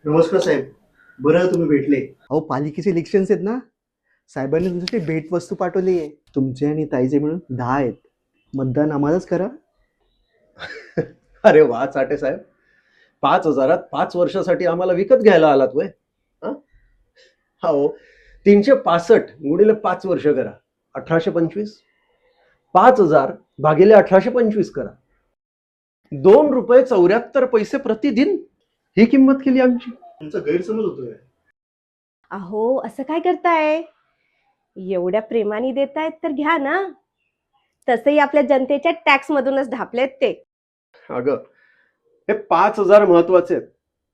नमस्कार साहेब. बरं तुम्ही भेटले. अहो पालिकेचे इलेक्शन्स आहेत ना, साहेबांनी तुमच्यासाठी भेटवस्तू पाठवली आहे. तुमचे आणि ताईचे मिळून 10 आहेत. मतदान आम्हालाच करा. अरे वा चाटे साहेब, 5,000 5 वर्षासाठी आम्हाला विकत घ्यायला आलात वय? हो, 365 गुणिले 5 वर्ष करा, 1825. 5,000 भागिले 1825 करा, ₹2.74 प्रतिदिन ही किंमत केली आमची. तुमचा गैरसमज होतोय. अहो असं काय करताय? एवढ्या प्रेमाने देतायत तर घ्या ना. तसंही आपल्या जनतेच्या टॅक्स मधूनच ढापलेत ते. अगं, हे 5,000 महत्वाचे आहेत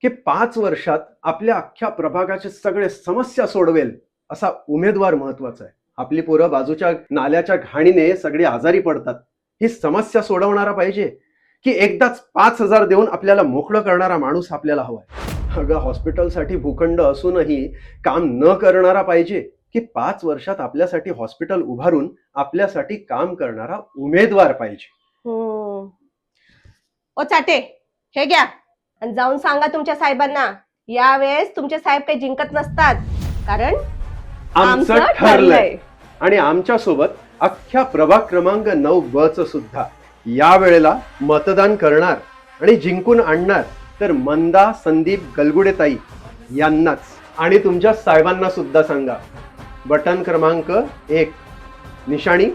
की 5 वर्षात आपल्या अख्ख्या प्रभागाचे सगळे समस्या सोडवेल असा उमेदवार महत्वाचा आहे. आपली पोरं बाजूच्या नाल्याच्या घाणीने सगळी आजारी पडतात, ही समस्या सोडवणारा पाहिजे की एकदाच 5,000 देऊन आपल्याला मोकळं करणारा माणूस आपल्याला हवाय? अगं, हॉस्पिटलसाठी भूखंड असूनही काम न करणारा पाहिजे की 5 वर्षात आपल्यासाठी हॉस्पिटल उभारून आपल्यासाठी काम करणारा उमेदवार पाहिजे? ओ चाटे, हे घ्या आणि जाऊन सांगा तुमच्या साहेबांना, यावेळेस तुमचे साहेब काही जिंकत नसतात, कारण आमचं ठरलंय. आणि आमच्या सोबत अख्ख्या प्रभाग क्रमांक 9B सुद्धा या वेळेला मतदान करणार आणि जिंकून आणणार तर मंदा संदीप गलगुडेताई यांनाच. आणि तुमच्या साहेबांना सुद्धा सांगा, बटन क्रमांक 1, निशाणी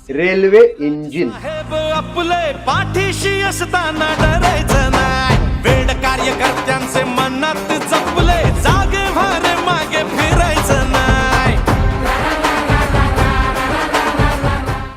रेल्वे इंजिन. आपले पाठीशी असताना डरायचं नाही, वेड कार्यकर्त्यांचे मनात जपले जा